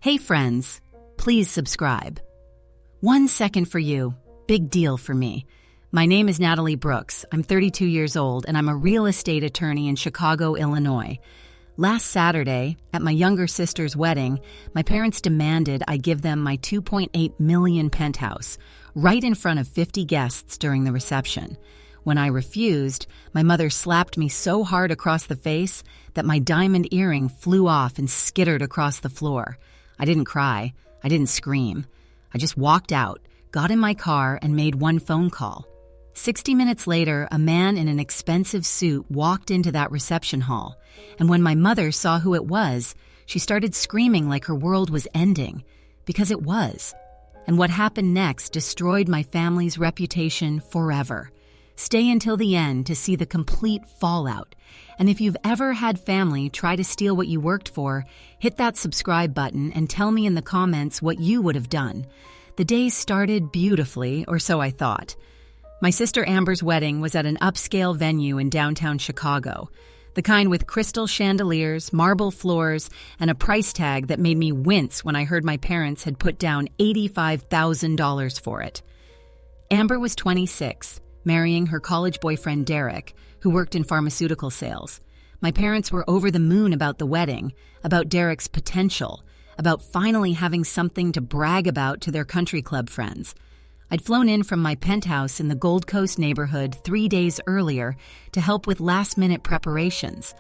Hey friends, please subscribe. 1 second for you, big deal for me. My name is Natalie Brooks. I'm 32 years old and I'm a real estate attorney in Chicago, Illinois. Last Saturday, at my younger sister's wedding, my parents demanded I give them my $2.8 million penthouse, right in front of 50 guests during the reception. When I refused, my mother slapped me so hard across the face that my diamond earring flew off and skittered across the floor. I didn't cry. I didn't scream. I just walked out, got in my car, and made one phone call. 60 minutes later, a man in an expensive suit walked into that reception hall, and when my mother saw who it was, she started screaming like her world was ending, because it was. And what happened next destroyed my family's reputation forever. Stay until the end to see the complete fallout. And if you've ever had family try to steal what you worked for, hit that subscribe button and tell me in the comments what you would have done. The day started beautifully, or so I thought. My sister Amber's wedding was at an upscale venue in downtown Chicago, the kind with crystal chandeliers, marble floors, and a price tag that made me wince when I heard my parents had put down $85,000 for it. Amber was 26, marrying her college boyfriend Derek, who worked in pharmaceutical sales. My parents were over the moon about the wedding, about Derek's potential, about finally having something to brag about to their country club friends. I'd flown in from my penthouse in the Gold Coast neighborhood 3 days earlier to help with last-minute preparations.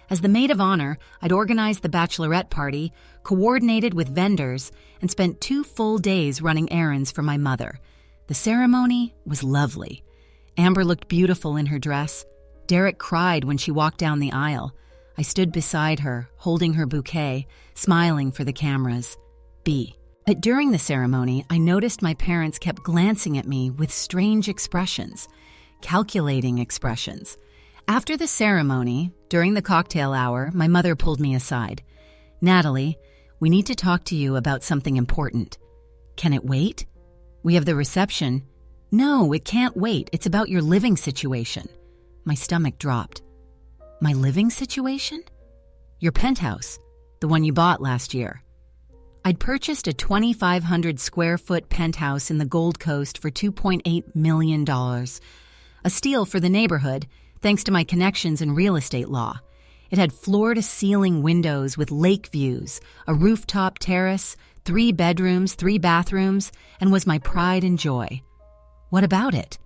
As the maid of honor, I'd organized the bachelorette party, coordinated with vendors, and spent 2 full days running errands for my mother. The ceremony was lovely. Amber looked beautiful in her dress. Derek cried when she walked down the aisle. I stood beside her, holding her bouquet, smiling for the cameras. During the ceremony, I noticed my parents kept glancing at me with strange expressions, calculating expressions. After the ceremony, during the cocktail hour, my mother pulled me aside. "Natalie, we need to talk to you about something important." "Can it wait?" "We have the reception." "No, it can't wait. It's about your living situation." My stomach dropped. "My living situation?" "Your penthouse, the one you bought last year." I'd purchased a 2,500 square foot penthouse in the Gold Coast for $2.8 million. A steal for the neighborhood, thanks to my connections in real estate law. It had floor-to-ceiling windows with lake views, a rooftop terrace, 3 bedrooms, 3 bathrooms, and was my pride and joy. "What about it?"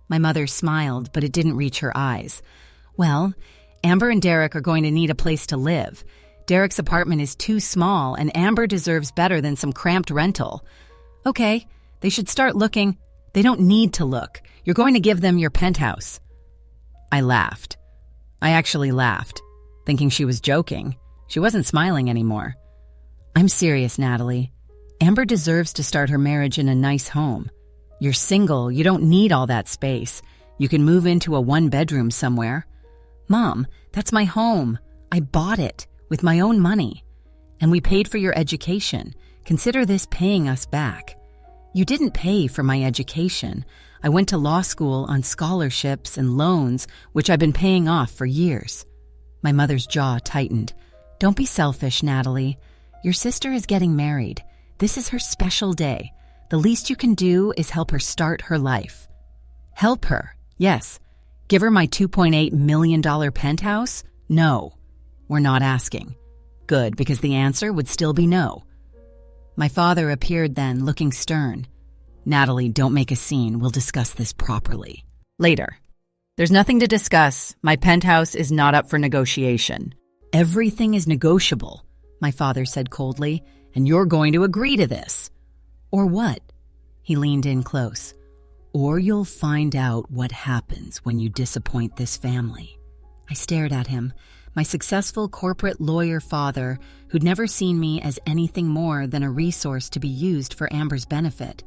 My mother smiled, but it didn't reach her eyes. "Well, Amber and Derek are going to need a place to live. Derek's apartment is too small, and Amber deserves better than some cramped rental." "Okay, they should start looking." "They don't need to look. You're going to give them your penthouse." I laughed. I actually laughed, thinking she was joking. She wasn't smiling anymore. "I'm serious, Natalie. Amber deserves to start her marriage in a nice home. You're single. You don't need all that space. You can move into a 1-bedroom somewhere." "Mom, that's my home. I bought it with my own money. And we paid for your education. Consider this paying us back." "You didn't pay for my education. I went to law school on scholarships and loans, which I've been paying off for years." My mother's jaw tightened. "Don't be selfish, Natalie. Your sister is getting married. This is her special day. The least you can do is help her start her life." "Help her? Yes. Give her my $2.8 million penthouse? No. We're not asking." "Good, because the answer would still be no." My father appeared then, looking stern. "Natalie, don't make a scene. We'll discuss this properly." Later. "There's nothing to discuss. My penthouse is not up for negotiation." "Everything is negotiable," my father said coldly, "and you're going to agree to this." "Or what?" He leaned in close. "Or you'll find out what happens when you disappoint this family." I stared at him. My successful corporate lawyer father, who'd never seen me as anything more than a resource to be used for Amber's benefit.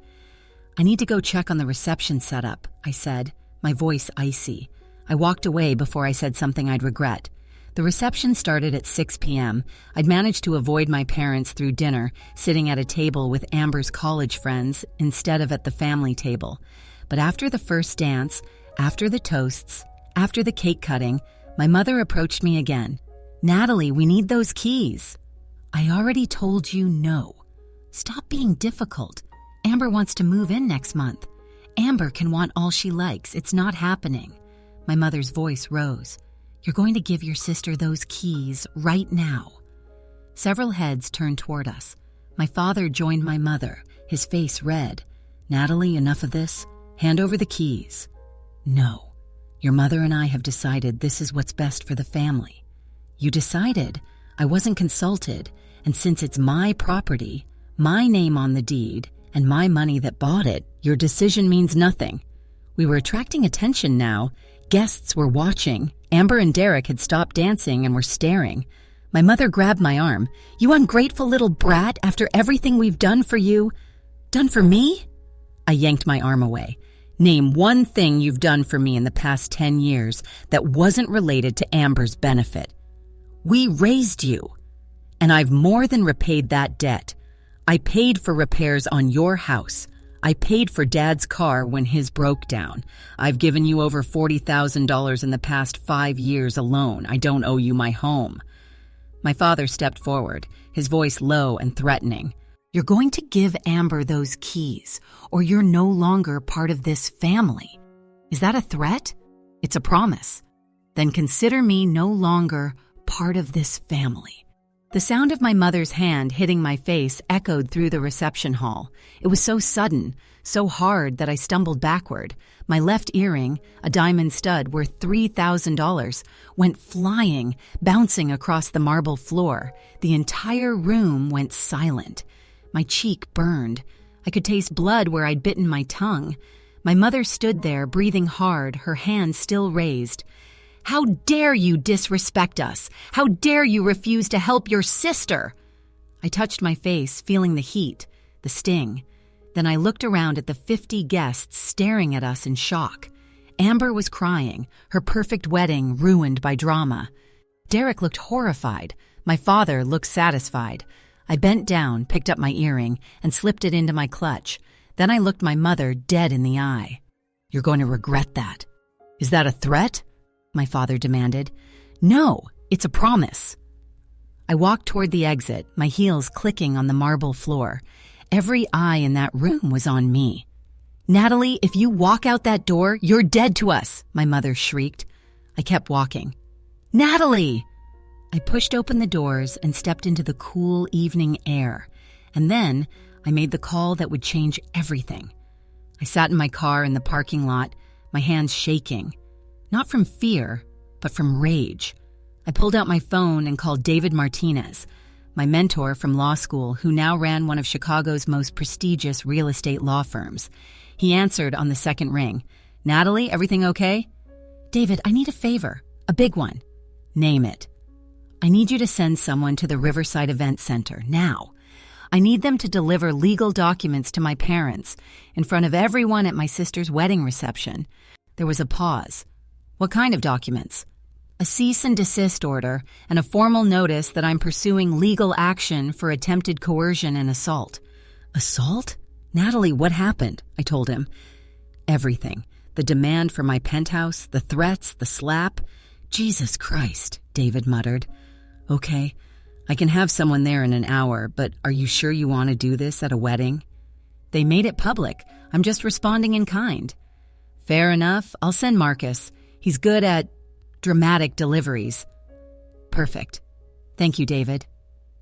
"I need to go check on the reception setup," I said, my voice icy. I walked away before I said something I'd regret. The reception started at 6 p.m. I'd managed to avoid my parents through dinner, sitting at a table with Amber's college friends instead of at the family table. But after the first dance, after the toasts, after the cake cutting, my mother approached me again. "Natalie, we need those keys." "I already told you no." Stop being difficult. Amber wants to move in next month. Amber can want all she likes. It's not happening. My mother's voice rose. You're going to give your sister those keys right now. Several heads turned toward us. My father joined my mother, his face red. Natalie, enough of this. Hand over the keys. No. Your mother and I have decided this is what's best for the family. You decided? I wasn't consulted, and since it's my property, my name on the deed, and my money that bought it, your decision means nothing. We were attracting attention now. Guests were watching. Amber and Derek had stopped dancing and were staring. My mother grabbed my arm. You ungrateful little brat, after everything we've done for you. Done for me? I yanked my arm away. Name one thing you've done for me in the past 10 years that wasn't related to Amber's benefit. We raised you, and I've more than repaid that debt. I paid for repairs on your house. I paid for Dad's car when his broke down. I've given you over $40,000 in the past 5 years alone. I don't owe you my home. My father stepped forward, his voice low and threatening. You're going to give Amber those keys, or you're no longer part of this family. Is that a threat? It's a promise. Then consider me no longer part of this family. The sound of my mother's hand hitting my face echoed through the reception hall. It was so sudden, so hard that I stumbled backward. My left earring, a diamond stud worth $3,000, went flying, bouncing across the marble floor. The entire room went silent. My cheek burned. I could taste blood where I'd bitten my tongue. My mother stood there, breathing hard, her hand still raised. How dare you disrespect us? How dare you refuse to help your sister? I touched my face, feeling the heat, the sting. Then I looked around at the 50 guests staring at us in shock. Amber was crying, her perfect wedding ruined by drama. Derek looked horrified. My father looked satisfied. I bent down, picked up my earring, and slipped it into my clutch. Then I looked my mother dead in the eye. You're going to regret that. Is that a threat? My father demanded. No, it's a promise. I walked toward the exit, my heels clicking on the marble floor. Every eye in that room was on me. Natalie, if you walk out that door, you're dead to us, my mother shrieked. I kept walking. Natalie! I pushed open the doors and stepped into the cool evening air. And then I made the call that would change everything. I sat in my car in the parking lot, my hands shaking. Not from fear, but from rage. I pulled out my phone and called David Martinez, my mentor from law school who now ran one of Chicago's most prestigious real estate law firms. He answered on the second ring. Natalie, everything okay? David, I need a favor. A big one. Name it. I need you to send someone to the Riverside Event Center, now. I need them to deliver legal documents to my parents in front of everyone at my sister's wedding reception. There was a pause. What kind of documents? A cease and desist order and a formal notice that I'm pursuing legal action for attempted coercion and assault. Assault? Natalie, what happened? I told him. Everything. The demand for my penthouse, the threats, the slap. Jesus Christ, David muttered. Okay, I can have someone there in an hour, but are you sure you want to do this at a wedding? They made it public. I'm just responding in kind. Fair enough. I'll send Marcus. He's good at dramatic deliveries. Perfect. Thank you, David.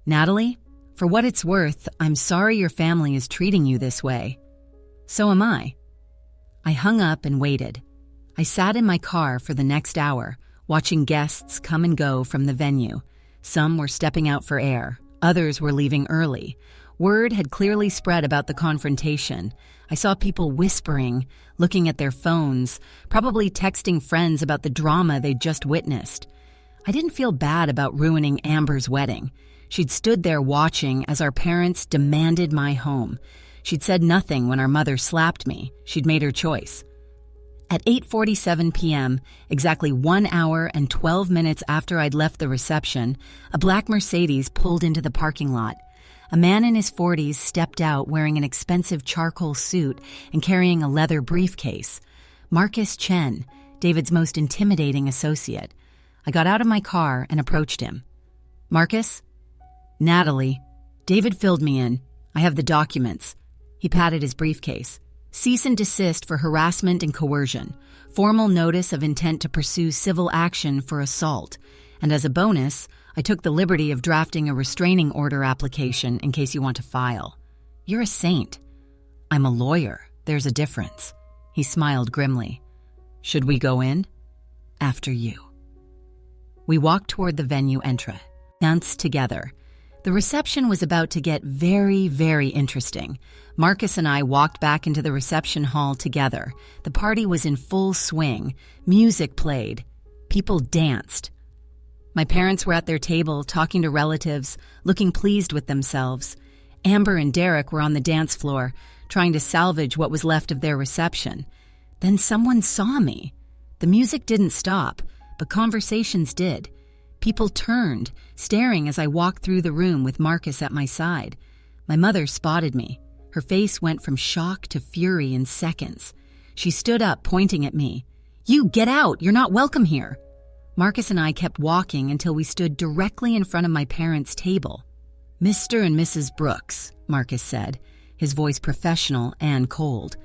Natalie, for what it's worth, I'm sorry your family is treating you this way. So am I. I hung up and waited. I sat in my car for the next hour, watching guests come and go from the venue. Some were stepping out for air. Others were leaving early. Word had clearly spread about the confrontation. I saw people whispering, looking at their phones, probably texting friends about the drama they'd just witnessed. I didn't feel bad about ruining Amber's wedding. She'd stood there watching as our parents demanded my home. She'd said nothing when our mother slapped me. She'd made her choice. At 8:47 p.m., exactly 1 hour and 12 minutes after I'd left the reception, a black Mercedes pulled into the parking lot. A man in his 40s stepped out wearing an expensive charcoal suit and carrying a leather briefcase. Marcus Chen, David's most intimidating associate. I got out of my car and approached him. Marcus? Natalie. David filled me in. I have the documents. He patted his briefcase. Cease and desist for harassment and coercion. Formal notice of intent to pursue civil action for assault. And as a bonus, I took the liberty of drafting a restraining order application in case you want to file. You're a saint. I'm a lawyer. There's a difference. He smiled grimly. Should we go in? After you. We walked toward the venue entrance together. The reception was about to get very, very interesting. Marcus and I walked back into the reception hall together. The party was in full swing. Music played. People danced. My parents were at their table, talking to relatives, looking pleased with themselves. Amber and Derek were on the dance floor, trying to salvage what was left of their reception. Then someone saw me. The music didn't stop, but conversations did. People turned, staring as I walked through the room with Marcus at my side. My mother spotted me. Her face went from shock to fury in seconds. She stood up, pointing at me. You, get out! You're not welcome here! Marcus and I kept walking until we stood directly in front of my parents' table. Mr. and Mrs. Brooks, Marcus said, his voice professional and cold.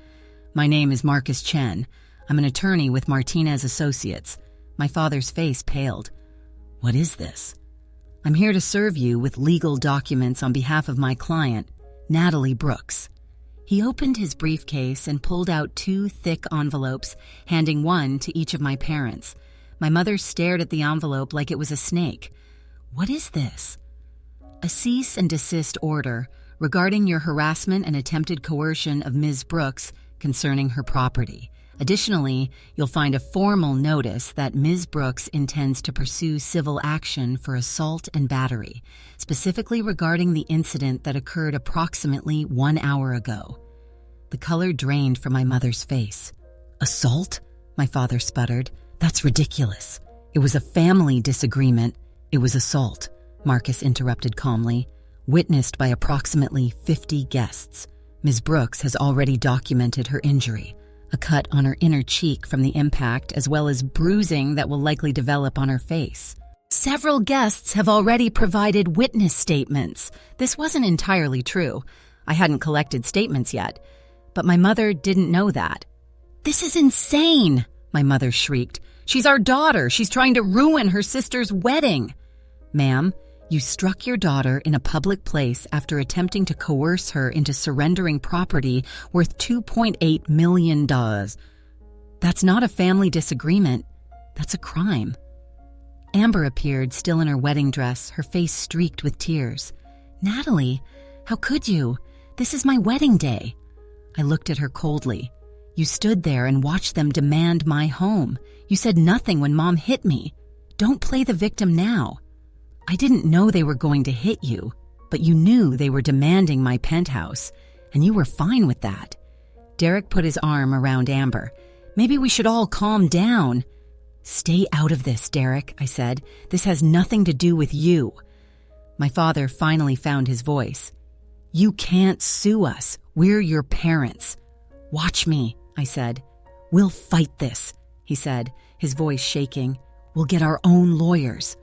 My name is Marcus Chen. I'm an attorney with Martinez Associates. My father's face paled. What is this? I'm here to serve you with legal documents on behalf of my client, Natalie Brooks. He opened his briefcase and pulled out 2 thick envelopes, handing one to each of my parents. My mother stared at the envelope like it was a snake. What is this? A cease and desist order regarding your harassment and attempted coercion of Ms. Brooks concerning her property. Additionally, you'll find a formal notice that Ms. Brooks intends to pursue civil action for assault and battery, specifically regarding the incident that occurred approximately 1 hour ago. The color drained from my mother's face. Assault? My father sputtered. That's ridiculous. It was a family disagreement. It was assault, Marcus interrupted calmly, witnessed by approximately 50 guests. Ms. Brooks has already documented her injury. A cut on her inner cheek from the impact, as well as bruising that will likely develop on her face. Several guests have already provided witness statements. This wasn't entirely true. I hadn't collected statements yet, but my mother didn't know that. This is insane, my mother shrieked. She's our daughter. She's trying to ruin her sister's wedding. Ma'am, you struck your daughter in a public place after attempting to coerce her into surrendering property worth $2.8 million. That's not a family disagreement. That's a crime. Amber appeared, still in her wedding dress, her face streaked with tears. Natalie, how could you? This is my wedding day. I looked at her coldly. You stood there and watched them demand my home. You said nothing when Mom hit me. Don't play the victim now. I didn't know they were going to hit you, but you knew they were demanding my penthouse, and you were fine with that. Derek put his arm around Amber. Maybe we should all calm down. Stay out of this, Derek, I said. This has nothing to do with you. My father finally found his voice. You can't sue us. We're your parents. Watch me, I said. We'll fight this, he said, his voice shaking. We'll get our own lawyers.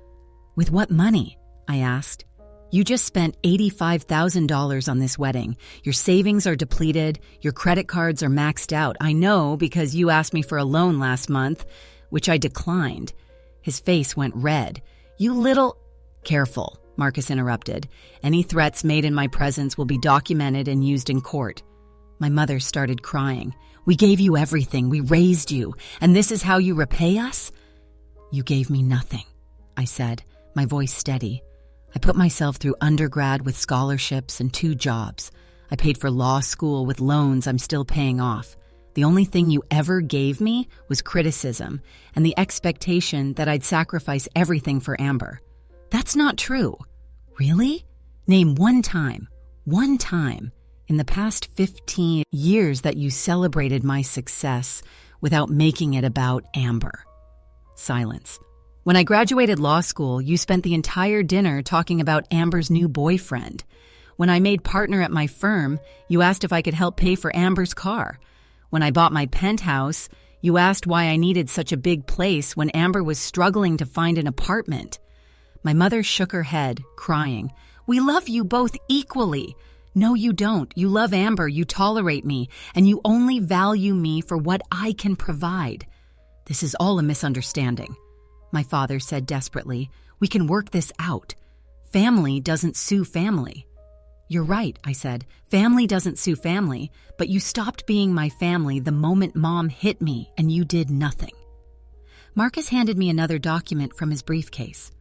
With what money? I asked. You just spent $85,000 on this wedding. Your savings are depleted. Your credit cards are maxed out. I know because you asked me for a loan last month, which I declined. His face went red. You little... Careful, Marcus interrupted. Any threats made in my presence will be documented and used in court. My mother started crying. We gave you everything. We raised you. And this is how you repay us? You gave me nothing, I said, my voice steady. I put myself through undergrad with scholarships and 2 jobs. I paid for law school with loans I'm still paying off. The only thing you ever gave me was criticism and the expectation that I'd sacrifice everything for Amber. That's not true. Really? Name one time in the past 15 years that you celebrated my success without making it about Amber. Silence. When I graduated law school, you spent the entire dinner talking about Amber's new boyfriend. When I made partner at my firm, you asked if I could help pay for Amber's car. When I bought my penthouse, you asked why I needed such a big place when Amber was struggling to find an apartment. My mother shook her head, crying. We love you both equally. No, you don't. You love Amber, you tolerate me, and you only value me for what I can provide. This is all a misunderstanding, my father said desperately. We can work this out. Family doesn't sue family. You're right, I said. Family doesn't sue family, but you stopped being my family the moment Mom hit me and you did nothing. Marcus handed me another document from his briefcase.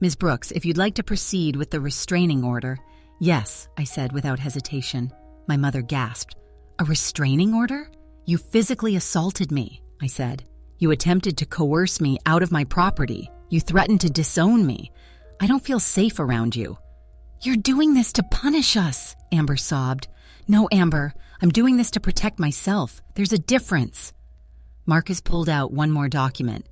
Ms. Brooks, if you'd like to proceed with the restraining order. Yes, I said without hesitation. My mother gasped. A restraining order? You physically assaulted me, I said. You attempted to coerce me out of my property. You threatened to disown me. I don't feel safe around you. You're doing this to punish us, Amber sobbed. No, Amber, I'm doing this to protect myself. There's a difference. Marcus pulled out one more document.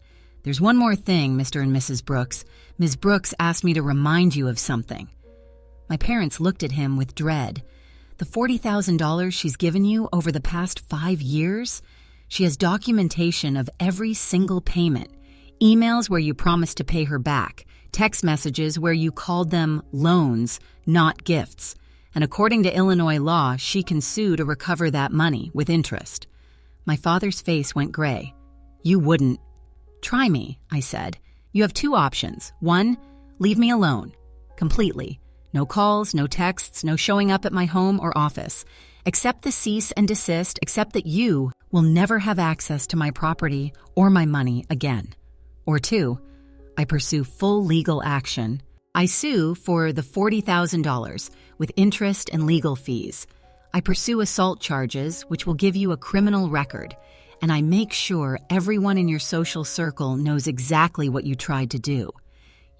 There's one more thing, Mr. and Mrs. Brooks. Ms. Brooks asked me to remind you of something. My parents looked at him with dread. The $40,000 she's given you over the past 5 years? She has documentation of every single payment. Emails where you promised to pay her back. Text messages where you called them loans, not gifts. And according to Illinois law, she can sue to recover that money with interest. My father's face went gray. You wouldn't. Try me, I said. You have 2 options. 1, leave me alone. Completely. No calls, no texts, no showing up at my home or office. Accept the cease and desist, except that you will never have access to my property or my money again. Or 2, I pursue full legal action. I sue for the $40,000 with interest and legal fees. I pursue assault charges, which will give you a criminal record, and I make sure everyone in your social circle knows exactly what you tried to do.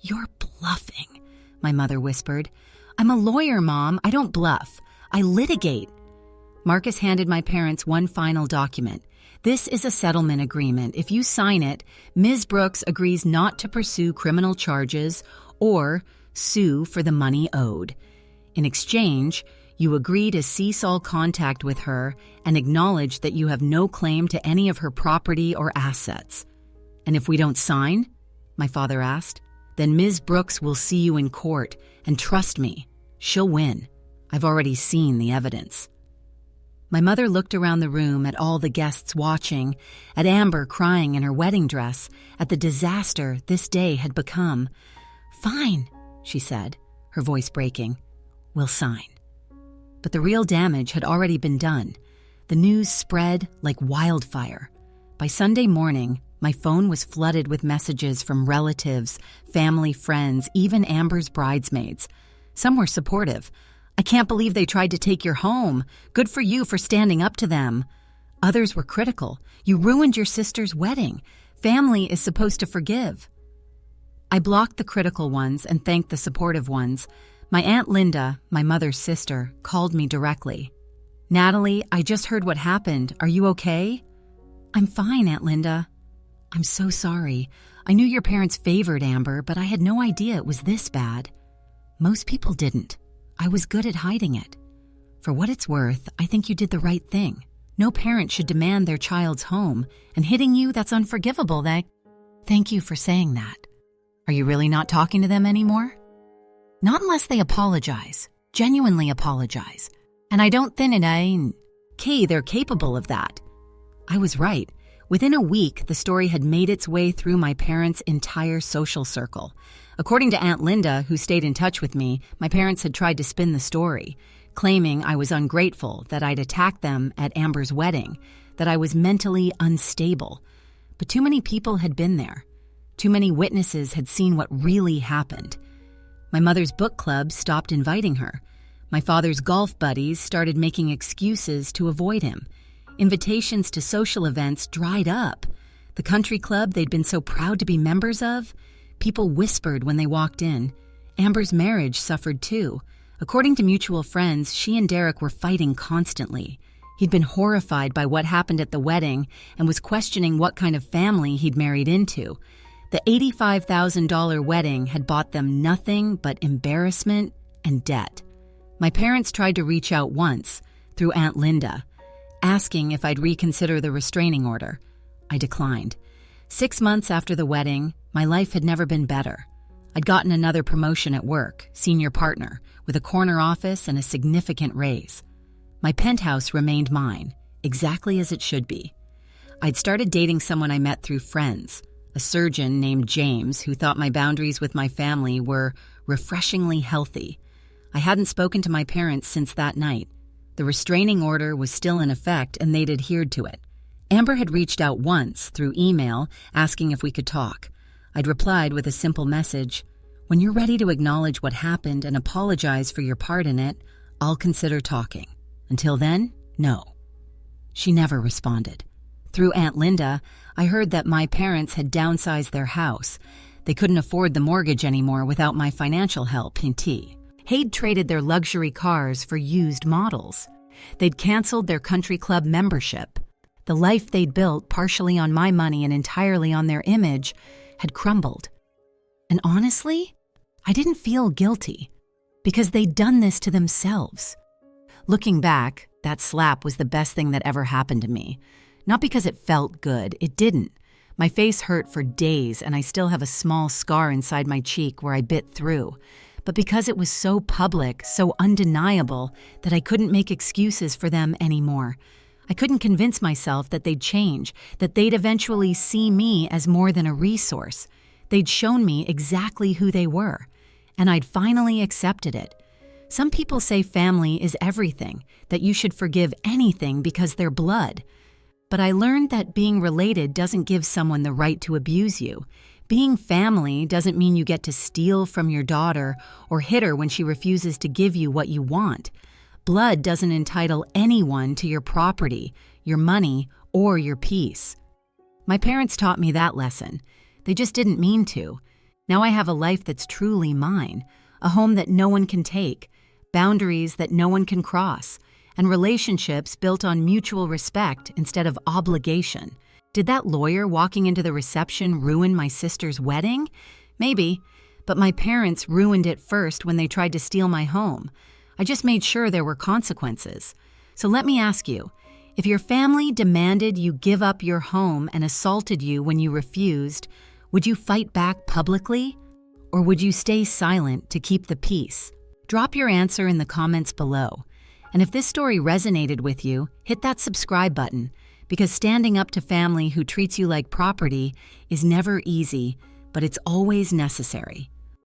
You're bluffing, my mother whispered. I'm a lawyer, Mom. I don't bluff. I litigate. Marcus handed my parents one final document. This is a settlement agreement. If you sign it, Ms. Brooks agrees not to pursue criminal charges or sue for the money owed. In exchange, you agree to cease all contact with her and acknowledge that you have no claim to any of her property or assets. And if we don't sign, my father asked, then Ms. Brooks will see you in court, and trust me, she'll win. I've already seen the evidence. My mother looked around the room at all the guests watching, at Amber crying in her wedding dress, at the disaster this day had become. Fine, she said, her voice breaking. We'll sign. But the real damage had already been done. The news spread like wildfire. By Sunday morning, my phone was flooded with messages from relatives, family, friends, even Amber's bridesmaids. Some were supportive. I can't believe they tried to take your home. Good for you for standing up to them. Others were critical. You ruined your sister's wedding. Family is supposed to forgive. I blocked the critical ones and thanked the supportive ones. My Aunt Linda, my mother's sister, called me directly. Natalie, I just heard what happened. Are you okay? I'm fine, Aunt Linda. I'm so sorry. I knew your parents favored Amber, but I had no idea it was this bad. Most people didn't. I was good at hiding it. For what it's worth, I think you did the right thing. No parent should demand their child's home, and hitting you, that's unforgivable. Thank you for saying that. Are you really not talking to them anymore? Not unless they apologize, genuinely apologize. And I don't think they're capable of that. I was right. Within a week, the story had made its way through my parents' entire social circle. According to Aunt Linda, who stayed in touch with me, my parents had tried to spin the story, claiming I was ungrateful, that I'd attacked them at Amber's wedding, that I was mentally unstable. But too many people had been there. Too many witnesses had seen what really happened. My mother's book club stopped inviting her. My father's golf buddies started making excuses to avoid him. Invitations to social events dried up. The country club they'd been so proud to be members of, people whispered when they walked in. Amber's marriage suffered too. According to mutual friends, she and Derek were fighting constantly. He'd been horrified by what happened at the wedding and was questioning what kind of family he'd married into. The $85,000 wedding had bought them nothing but embarrassment and debt. My parents tried to reach out once, through Aunt Linda, asking if I'd reconsider the restraining order. I declined. 6 months after the wedding, my life had never been better. I'd gotten another promotion at work, senior partner, with a corner office and a significant raise. My penthouse remained mine, exactly as it should be. I'd started dating someone I met through friends, a surgeon named James who thought my boundaries with my family were refreshingly healthy. I hadn't spoken to my parents since that night. The restraining order was still in effect and they'd adhered to it. Amber had reached out once through email asking if we could talk. I'd replied with a simple message, "When you're ready to acknowledge what happened and apologize for your part in it, I'll consider talking. Until then, no." She never responded. Through Aunt Linda, I heard that my parents had downsized their house. They couldn't afford the mortgage anymore without my financial help, Pent. They'd traded their luxury cars for used models. They'd canceled their country club membership. The life they'd built, partially on my money and entirely on their image, had crumbled. And honestly, I didn't feel guilty, because they'd done this to themselves. Looking back, that slap was the best thing that ever happened to me. Not because it felt good, it didn't. My face hurt for days and I still have a small scar inside my cheek where I bit through. But because it was so public, so undeniable, that I couldn't make excuses for them anymore. I couldn't convince myself that they'd change, that they'd eventually see me as more than a resource. They'd shown me exactly who they were, and I'd finally accepted it. Some people say family is everything, that you should forgive anything because they're blood. But I learned that being related doesn't give someone the right to abuse you. Being family doesn't mean you get to steal from your daughter or hit her when she refuses to give you what you want. Blood doesn't entitle anyone to your property, your money, or your peace. My parents taught me that lesson. They just didn't mean to. Now I have a life that's truly mine, a home that no one can take, boundaries that no one can cross, and relationships built on mutual respect instead of obligation. Did that lawyer walking into the reception ruin my sister's wedding? Maybe, but my parents ruined it first when they tried to steal my home. I just made sure there were consequences. So let me ask you, if your family demanded you give up your home and assaulted you when you refused, would you fight back publicly? Or would you stay silent to keep the peace? Drop your answer in the comments below. And if this story resonated with you, hit that subscribe button, because standing up to family who treats you like property is never easy, but it's always necessary.